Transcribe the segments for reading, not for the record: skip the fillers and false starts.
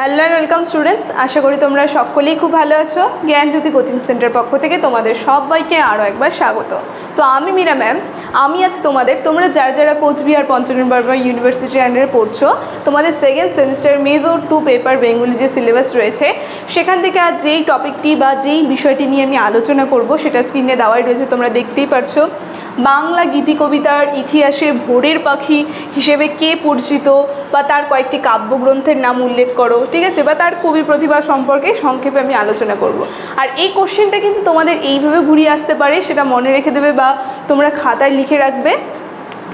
Hello and welcome students, আশা করি তোমরা সকলেই খুব ভালো আছো। জ্ঞানজ্যোতি কোচিং সেন্টার পক্ষ থেকে তোমাদের সবাইকে আরও একবার স্বাগত। তো আমি মীরা ম্যাম, আমি আজ তোমরা যারা কোচবিহার পঞ্চনন বর্মা ইউনিভার্সিটির আন্ডারে পড়ছো, তোমাদের second semester major 2 paper Bengali যে সিলেবাস রয়েছে সেখান থেকে আজ যেই টপিকটি বা যেই বিষয়টি নিয়ে আমি আলোচনা করব সেটা স্ক্রিনে দেওয়াই রয়েছে, তোমরা দেখতেই পারছো। বাংলা গীতি কবিতার ইতিহাসে ভোরের পাখি হিসেবে কে পরিচিত বা তার কয়েকটি কাব্যগ্রন্থের নাম উল্লেখ করো, ঠিক আছে, বা তার কবি প্রতিভা সম্পর্কে সংক্ষেপে আমি আলোচনা করব। আর এই কোশ্চেনটা কিন্তু তোমাদের এইভাবে ঘুরিয়ে আসতে পারে, সেটা মনে রেখে দেবে বা তোমরা খাতায় লিখে রাখবে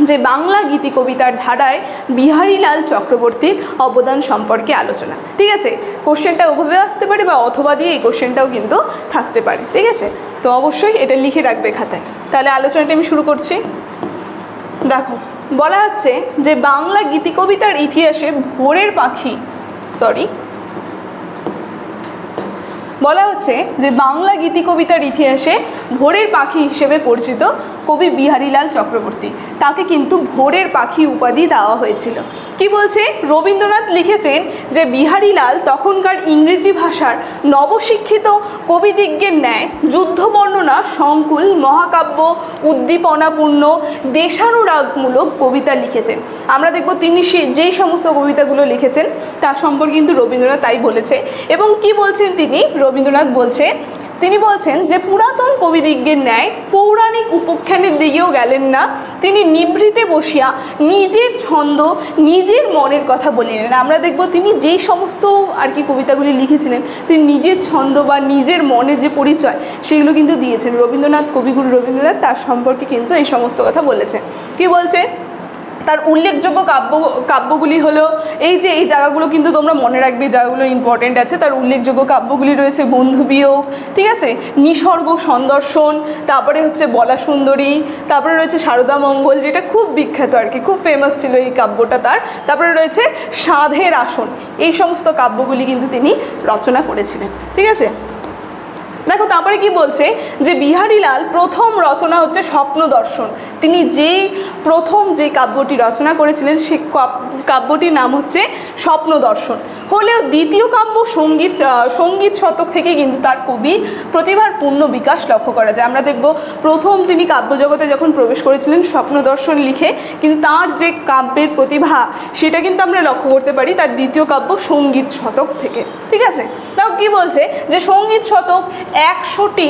যে বাংলা গীতি কবিতার ধারায় বিহারীলাল চক্রবর্তীর অবদান সম্পর্কে আলোচনা, ঠিক আছে। কোশ্চেনটা ওভাবে আসতে পারে বা অথবা দিয়ে এই কোশ্চেনটাও কিন্তু থাকতে পারে, ঠিক আছে। তো অবশ্যই এটা লিখে রাখবে খাতায়। তাহলে আলোচনাটা আমি শুরু করছি। দেখো, বলা হচ্ছে যে বাংলা গীতি কবিতার ইতিহাসে ভোরের পাখি বলা হচ্ছে যে বাংলা গীতি কবিতার ইতিহাসে ভোরের পাখি হিসেবে পরিচিত কবি বিহারীলাল চক্রবর্তী, তাকে কিন্তু ভোরের পাখি উপাধি দেওয়া হয়েছিল। কি বলছে, রবীন্দ্রনাথ লিখেছেন যে বিহারীলাল তখনকার ইংরেজি ভাষার নবশিক্ষিত কবিদিগ্গের ন্যায় যুদ্ধ বর্ণনা সংকুল মহাকাব্য উদ্দীপনাপূর্ণ দেশানুরাগমূলক কবিতা লিখেছেন। আমরা দেখব তিনি যেই সমস্ত কবিতাগুলো লিখেছেন তার সম্পর্কে কিন্তু রবীন্দ্রনাথ তাই বলেছে। এবং কি বলছেন রবীন্দ্রনাথ তিনি বলছেন যে পুরাতন কবিদিগ্গের ন্যায় পৌরাণিক উপাখ্যানের দিকেও গেলেন না, তিনি নিভৃতে বসিয়া নিজের ছন্দ নিজের মনের কথা বলিলেন। আমরা দেখব তিনি যেই সমস্ত কবিতাগুলি লিখেছিলেন তিনি নিজের ছন্দ বা নিজের মনের যে পরিচয় সেগুলো কিন্তু দিয়েছেন। রবীন্দ্রনাথ, কবিগুরু রবীন্দ্রনাথ তার সম্পর্কে কিন্তু এই সমস্ত কথা বলেছে। কি বলছে, তার উল্লেখযোগ্য কাব্যগুলি হলো এই জায়গাগুলো কিন্তু তোমরা মনে রাখবে, জায়গাগুলো ইম্পর্টেন্ট আছে। তার উল্লেখযোগ্য কাব্যগুলি রয়েছে বন্ধু বিয়োগ, ঠিক আছে, নিসর্গ সন্দর্শন, তারপরে হচ্ছে বলা সুন্দরী, তারপরে রয়েছে সারদা মঙ্গল, যেটা খুব বিখ্যাত খুব ফেমাস ছিল এই কাব্যটা তার। তারপরে রয়েছে সাধের আসন। এই সমস্ত কাব্যগুলি কিন্তু তিনি রচনা করেছিলেন, ঠিক আছে। দেখো, তারপরে কি বলছে যে বিহারীলাল প্রথম রচনা হচ্ছে স্বপ্ন দর্শন। তিনি প্রথম যে কাব্যটি রচনা করেছিলেন সেই কাব্যটির নাম হচ্ছে স্বপ্ন দর্শন। হলেও দ্বিতীয় কাব্য সঙ্গীত শতক থেকে কিন্তু তার কবির প্রতিভার পূর্ণ বিকাশ লক্ষ্য করা যায়। আমরা দেখব প্রথম তিনি কাব্যজগতে যখন প্রবেশ করেছিলেন স্বপ্ন দর্শন লিখে, কিন্তু তার যে কাব্যের প্রতিভা সেটা কিন্তু আমরা লক্ষ্য করতে পারি তার দ্বিতীয় কাব্য সঙ্গীত শতক থেকে, ঠিক আছে। তাও কি বলছে যে সঙ্গীত শতক 100টি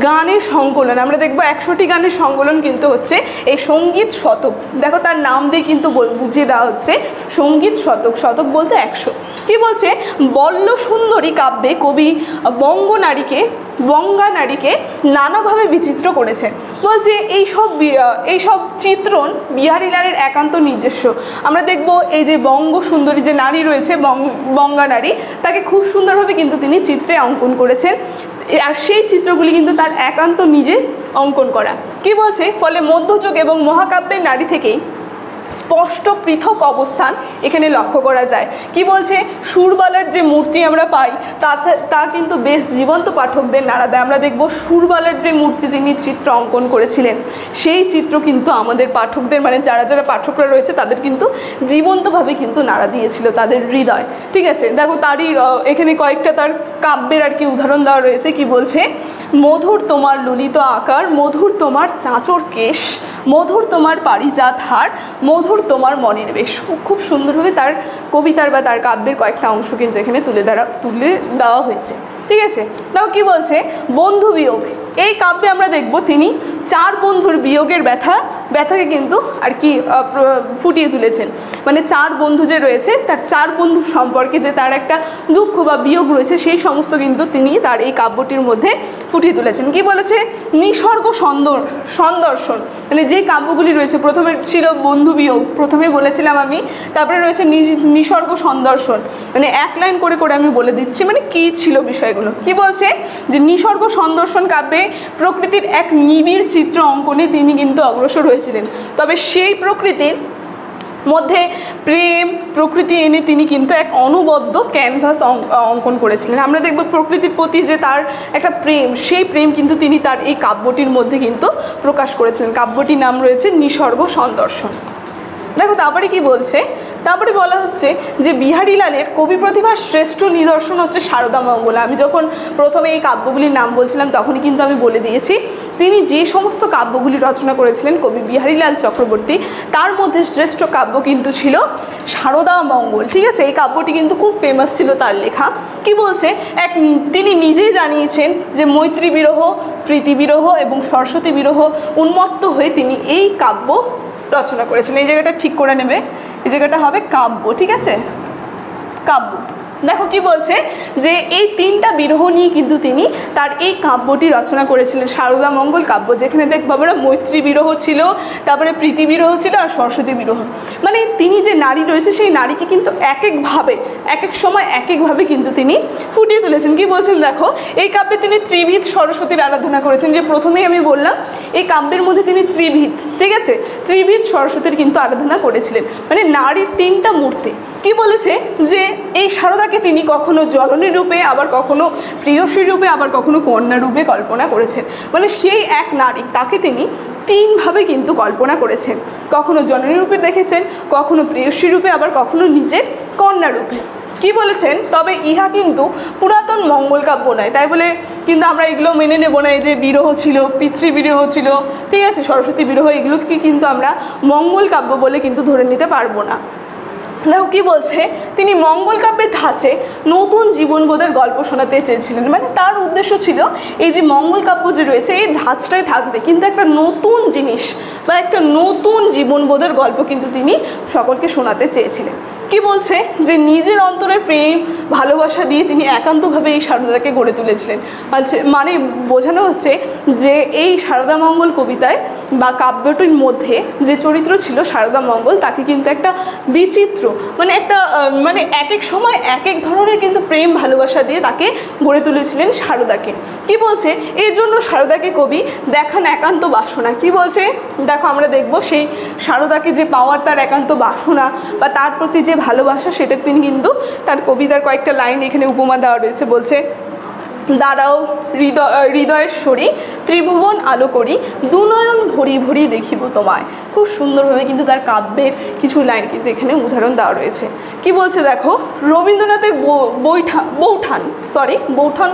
গানের সংকলন। আমরা দেখব 100টি গানের সংকলন কিন্তু হচ্ছে এই সঙ্গীত শতক। দেখো, তার নাম দিয়ে কিন্তু বুঝিয়ে দেওয়া হচ্ছে সঙ্গীত শতক, শতক বলতে 100। কি বলছে, বল্ল সুন্দরী কাব্যে কবি বঙ্গানারীকে নানাভাবে বিচিত্র করেছেন। বলছে এইসব চিত্রণ বিহারীলালের একান্ত নিজস্ব। আমরা দেখব এই যে বঙ্গ সুন্দরী যে নারী রয়েছে বঙ্গানারী, তাকে খুব সুন্দরভাবে কিন্তু তিনি চিত্রে অঙ্কন করেছেন, আর সেই চিত্রগুলি কিন্তু তার একান্ত নিজের অঙ্কন করা। কি বলছে, ফলে মধ্যযুগ এবং মহাকাব্যের নারী থেকেই স্পষ্ট পৃথক অবস্থান এখানে লক্ষ্য করা যায়। কি বলছে, সুরবালার যে মূর্তি আমরা পাই তা কিন্তু বেশ জীবন্ত পাঠকদের নাড়া দেয়। আমরা দেখব সুরবালার যে মূর্তি তিনি চিত্র অঙ্কন করেছিলেন সেই চিত্র কিন্তু আমাদের পাঠকদের যারা পাঠকরা রয়েছে তাদের কিন্তু জীবন্তভাবে কিন্তু নাড়া দিয়েছিল তাদের হৃদয়, ঠিক আছে। দেখো, তারই এখানে কয়েকটা তার কাব্যের উদাহরণ দেওয়া রয়েছে। কি বলছে, মধুর তোমার ললিত আকার, মধুর তোমার চাঁচর কেশ, মধুর তোমার পারিজাত হার, মধুর তোমার মনের বেশ। খুব সুন্দরভাবে তার কবিতার বা তার কাব্যের কয়েকটা অংশ কিন্তু এখানে তুলে দেওয়া হয়েছে, ঠিক আছে। তাও কি বলছে, বন্ধু বিয়োগ। এই কাব্যে আমরা দেখব তিনি 4 বন্ধুর বিয়োগের ব্যথাকে কিন্তু ফুটিয়ে তুলেছেন। 4 বন্ধু যে রয়েছে তার 4 বন্ধু সম্পর্কে যে তার একটা দুঃখ বা বিয়োগ রয়েছে সেই সমস্ত কিন্তু তিনি তার এই কাব্যটির মধ্যে ফুটিয়ে তুলেছেন। কি বলেছে, নিসর্গ সন্দর্শন, যে কাব্যগুলি রয়েছে, প্রথমে ছিল বন্ধু বিয়োগ, প্রথমে বলেছিলাম আমি, তারপরে রয়েছে নিসর্গ সন্দর্শন। এক লাইন করে আমি বলে দিচ্ছি কি ছিল বিষয়গুলো। কি বলছে যে নিসর্গ সন্দর্শন কাব্যে প্রকৃতির এক নিবিড় চিত্র অঙ্কনে তিনি কিন্তু অগ্রসর হয়েছিলেন। তবে সেই প্রকৃতির মধ্যে প্রেম প্রকৃতি এনে তিনি কিন্তু এক অনবদ্য ক্যানভাস অঙ্কন করেছিলেন। আমরা দেখব প্রকৃতির প্রতি যে তার একটা প্রেম, সেই প্রেম কিন্তু তিনি তার এই কাব্যটির মধ্যে কিন্তু প্রকাশ করেছিলেন। কাব্যটির নাম রয়েছে নিসর্গ সন্দর্শন। দেখো তারপরে কি বলছে, তারপরে বলা হচ্ছে যে বিহারীলালের কবি প্রতিভার শ্রেষ্ঠ নিদর্শন হচ্ছে সারদা মঙ্গলা। আমি যখন প্রথমে এই কাব্যগুলির নাম বলছিলাম তখনই কিন্তু আমি বলে দিয়েছি তিনি যে সমস্ত কাব্যগুলি রচনা করেছিলেন কবি বিহারীলাল চক্রবর্তী, তার মধ্যে শ্রেষ্ঠ কাব্য কিন্তু ছিল সারদা মঙ্গল। ঠিক আছে, এই কাব্যটি কিন্তু খুব ফেমাস ছিল তার লেখা। কি বলছে, তিনি নিজেই জানিয়েছেন যে মৈত্রী বিরহ, প্রীতি বিরহ এবং সরস্বতী বিরহ উন্মত্ত হয়ে তিনি এই কাব্য রচনা করেছিলেন। এই জায়গাটা ঠিক করে নেবে, এই জায়গাটা হবে কাব্য। ঠিক আছে, কাব্য। দেখো কি বলছে যে এই তিনটা বিরহ নিয়ে কিন্তু তিনি তার এই কাব্যটি রচনা করেছিলেন, সারদা মঙ্গল কাব্য, যেখানে দেখবো আমরা মৈত্রী বিরহ ছিল, তারপরে প্রীতি বিরহ ছিল আর সরস্বতী বিরহ। মানে তিনি যে নারী রয়েছে সেই নারীকে কিন্তু এক এক সময় এক একভাবে কিন্তু তিনি ফুটিয়ে তুলেছেন। কি বলছেন দেখো, এই কাব্যে তিনি ত্রিভিধ সরস্বতীর আরাধনা করেছেন। যে প্রথমেই আমি বললাম এই কাব্যের মধ্যে তিনি ত্রিভিধ, ঠিক আছে, ত্রিভিধ সরস্বতীর কিন্তু আরাধনা করেছিলেন, মানে নারীর তিনটা মূর্তি। কি বলেছে যে এই সারদাকে তিনি কখনো জননী রূপে, আবার কখনো প্রিয়সী রূপে, আবার কখনো কন্যা রূপে কল্পনা করেছেন। মানে সেই এক নারী, তাকে তিনি তিনভাবে কিন্তু কল্পনা করেছেন, কখনো জননী রূপে দেখেছেন, কখনো প্রেয়সী রূপে, আবার কখনো নিজের কন্যা রূপে। কি বলেছেন, তবে ইহা কিন্তু পুরাতন মঙ্গল কাব্য নয়, তাই বলে কিন্তু আমরা এগুলো মেনে নেব না। এই যে বিরহ ছিল, পিতৃবিরহ ছিল, ঠিক আছে, সরস্বতী বিরহ, এগুলোকে কিন্তু আমরা মঙ্গল কাব্য বলে কিন্তু ধরে নিতে পারবো না। দেখো কি বলছে, তিনি মঙ্গল কাব্যের ধাঁচে নতুন জীবনবোধের গল্প শোনাতে চেয়েছিলেন। মানে তার উদ্দেশ্য ছিল এই যে মঙ্গল কাব্য যে রয়েছে এই ধাঁচটাই থাকবে, কিন্তু একটা নতুন জিনিস বা একটা নতুন জীবনবোধের গল্প কিন্তু তিনি সকলকে শোনাতে চেয়েছিলেন। কি বলছে যে নিজের অন্তরের প্রেম ভালোবাসা দিয়ে তিনি একান্তভাবে এই সারদাকে গড়ে তুলেছিলেন। মানে বোঝানো হচ্ছে যে এই সারদা মঙ্গল কবিতায় বা কাব্যটির মধ্যে যে চরিত্র ছিল সারদা মঙ্গল, তাকে কিন্তু একটা বিচিত্র, মানে একটা মানে এক এক সময় এক এক ধরনের কিন্তু প্রেম ভালোবাসা দিয়ে তাকে গড়ে তুলেছিলেন সারদাকে। কি বলছে, এর জন্য সারদাকে কবি দেখান একান্ত বাসনা। কি বলছে দেখো, আমরা দেখব সেই সারদাকে যে পাওয়ার তার একান্ত বাসনা বা তার প্রতি যে ভালোবাসা, সেটা তিনি কিন্তু তার কবিতার কয়েকটা লাইন এখানে উপমা দেওয়া রয়েছে। বলছে, দাঁড়াও হৃদয়েশ্বরী, ত্রিভুবন আলো করি, দুনয়ন ভরি ভরি দেখিব তোমায়। খুব সুন্দরভাবে কিন্তু তার কাব্যের কিছু লাইন কিন্তু এখানে উদাহরণ দেওয়া রয়েছে। কি বলছে দেখো, রবীন্দ্রনাথের বৌঠান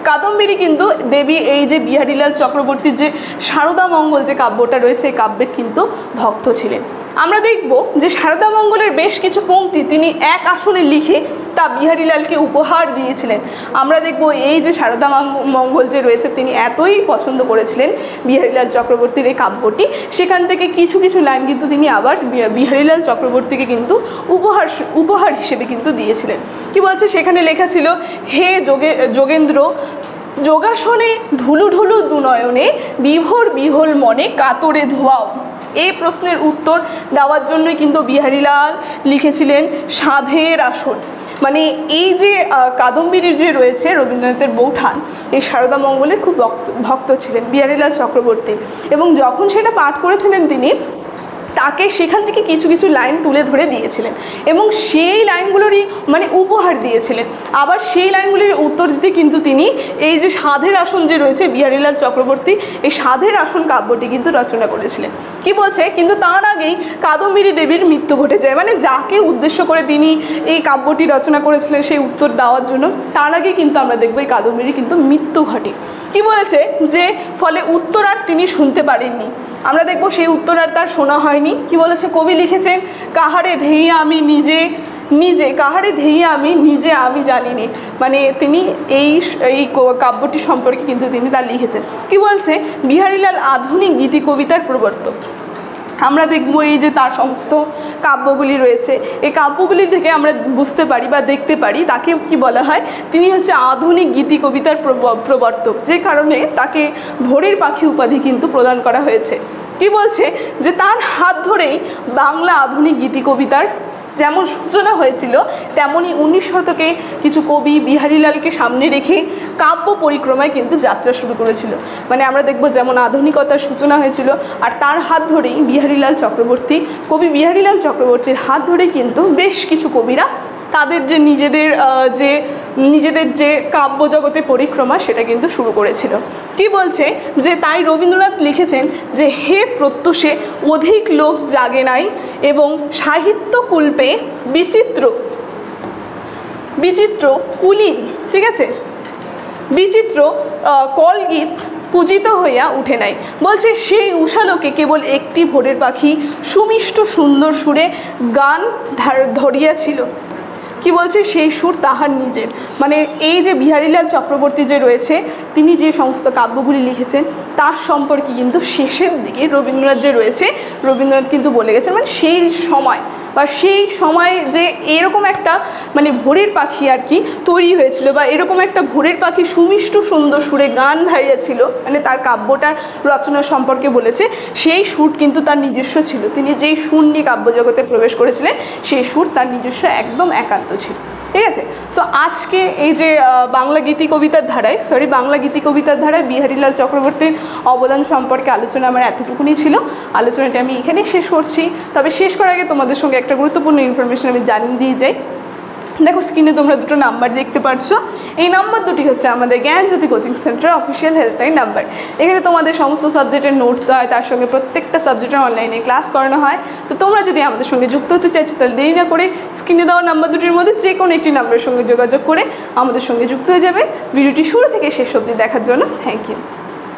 কাদম্বিনী কিন্তু দেবী এই যে বিহারীলাল চক্রবর্তীর যে সারদা মঙ্গল যে কাব্যটা রয়েছে এই কাব্যের কিন্তু ভক্ত ছিলেন। আমরা দেখব যে সারদা মঙ্গলের বেশ কিছু পংক্তি তিনি এক আসনে লিখে তা বিহারীলালকে উপহার দিয়েছিলেন। আমরা দেখব এই যে সারদা মঙ্গল যে রয়েছে তিনি এতই পছন্দ করেছিলেন বিহারীলাল চক্রবর্তীর এই কাব্যটি, সেখান থেকে কিছু কিছু লাইন কিন্তু তিনি আবার বিহারীলাল চক্রবর্তীকে কিন্তু উপহার হিসেবে কিন্তু দিয়েছিলেন। কি বলছে, সেখানে লেখা ছিল, হে যোগেন্দ্র, যোগাসনে ঢুলু ঢুলু দুনয়নে, বিভোর বিহল মনে কাতরে ধোয়াও। এই প্রশ্নের উত্তর দেওয়ার জন্যই কিন্তু বিহারীলাল লিখেছিলেন সাধের আসন। মানে এই যে কাদম্বিনীর যে রয়েছে রবীন্দ্রনাথের বৌঠান, এই সারদা মঙ্গলের খুব ভক্ত ছিলেন বিহারীলাল চক্রবর্তী, এবং যখন সেটা পাঠ করেছিলেন তিনি তাকে সেখান থেকে কিছু কিছু লাইন তুলে ধরে দিয়েছিলেন এবং সেই লাইনগুলোরই মানে উপহার দিয়েছিলেন। আবার সেই লাইনগুলির উত্তর দিতে কিন্তু তিনি এই যে সাধের আসন যে রয়েছে বিহারীলাল চক্রবর্তী, এই সাধের আসন কাব্যটি কিন্তু রচনা করেছিলেন। কি বলছে, কিন্তু তার আগেই কাদম্বিনী দেবীর মৃত্যু ঘটে যায়। মানে যাকে উদ্দেশ্য করে তিনি এই কাব্যটি রচনা করেছিলেন সেই উত্তর দেওয়ার জন্য, তার আগে কিন্তু আমরা দেখব এই কাদম্বিনীর কিন্তু মৃত্যু ঘটে। কি বলেছে যে ফলে উত্তর আর তিনি শুনতে পারেননি। আমরা দেখব সেই উত্তর আর তার শোনা হয়নি। কি বলেছে, কবি লিখেছেন, কাহারে ধেইয়া আমি নিজে কাহারে ধেইয়া আমি নিজে আমি জানিনি। মানে তিনি এই কাব্যটি সম্পর্কে কিন্তু তিনি তা লিখেছেন। কি বলছে, বিহারীলাল আধুনিক গীতি কবিতার প্রবর্তক। আমরা দেখব এই যে তার সমস্ত কাব্যগুলি রয়েছে, এই কাব্যগুলি থেকে আমরা বুঝতে পারি বা দেখতে পারি তাকে কি বলা হয়, তিনি হচ্ছে আধুনিক গীতি কবিতার প্রবর্তক, যে কারণে তাকে ভোরের পাখি উপাধি কিন্তু প্রদান করা হয়েছে। কি বলছে যে তার হাত ধরেই বাংলা আধুনিক গীতি কবিতার যেমন সূচনা হয়েছিল, তেমনই 19 শতকে কিছু কবি বিহারীলালকে সামনে রেখে কাব্য পরিক্রমায় কিন্তু যাত্রা শুরু করেছিল। মানে আমরা দেখব যেমন আধুনিকতার সূচনা হয়েছিল, আর তার হাত ধরেই কবি বিহারীলাল চক্রবর্তীর হাত ধরেই কিন্তু বেশ কিছু কবিরা তাদের যে নিজেদের যে নিজেদের যে কাব্য জগতে পরিক্রমা সেটা কিন্তু শুরু করেছিল। কি বলছে যে তাই রবীন্দ্রনাথ লিখেছেন যে হে প্রত্যুষে অধিক লোক জাগে নাই এবং সাহিত্য কুল্পে বিচিত্র বিচিত্র কুলীন, ঠিক আছে, বিচিত্র কলগীত পূজিত হইয়া উঠে নাই। বলছে সেই উষালোকে কেবল একটি ভোরের পাখি সুমিষ্ট সুন্দর সুরে গান ধরিয়াছিল। কি বলছে সেই সুর তাহার নিজের, মানে এই যে বিহারীলাল চক্রবর্তী যে রয়েছে তিনি যে সমস্ত কাব্যগুলি লিখেছেন তার সম্পর্কে কিন্তু শেষের দিকে রবীন্দ্রনাথ যে রয়েছে রবীন্দ্রনাথ কিন্তু বলে গেছেন, মানে সেই সময় বা সেই সময় যে এরকম একটা মানে ভোরের পাখি আর কি তৈরি হয়েছিল বা এরকম একটা ভোরের পাখি সুমিষ্ট সুন্দর সুরে গান ধারিয়েছিল, মানে তার কাব্যটার রচনা সম্পর্কে বলেছে সেই সুর কিন্তু তার নিজস্ব ছিল। তিনি যেই সুর নিয়ে কাব্যজগতে প্রবেশ করেছিলেন সেই সুর তার নিজস্ব একদম একান্ত ছিল। ঠিক আছে, তো আজকে এই যে বাংলা গীতি কবিতার ধারায় বিহারীলাল চক্রবর্তীর অবদান সম্পর্কে আলোচনা আমার এতটুকুনি ছিল। আলোচনাটি আমি এখানেই শেষ করছি। তবে শেষ করার আগে তোমাদের সঙ্গে একটা গুরুত্বপূর্ণ ইনফরমেশন আমি জানিয়ে দিয়ে যাই। দেখো স্ক্রিনে তোমরা দুটো নাম্বার দেখতে পাচ্ছ, এই নাম্বার দুটি হচ্ছে আমাদের Gyanjyoti coaching centre official helpline number. এখানে তোমাদের সমস্ত সাবজেক্টের নোটস দেওয়া হয়, তার সঙ্গে প্রত্যেকটা সাবজেক্টের অনলাইনে ক্লাস করানো হয়। তো তোমরা যদি আমাদের সঙ্গে যুক্ত হতে চাইছো তাহলে দেরি না করে স্ক্রিনে দেওয়া নাম্বার দুটির মধ্যে যে কোনো একটি নাম্বারের সঙ্গে যোগাযোগ করে আমাদের সঙ্গে যুক্ত হয়ে যাবে। ভিডিওটি শুরু থেকে শেষ অবধি দেখার জন্য থ্যাংক ইউ।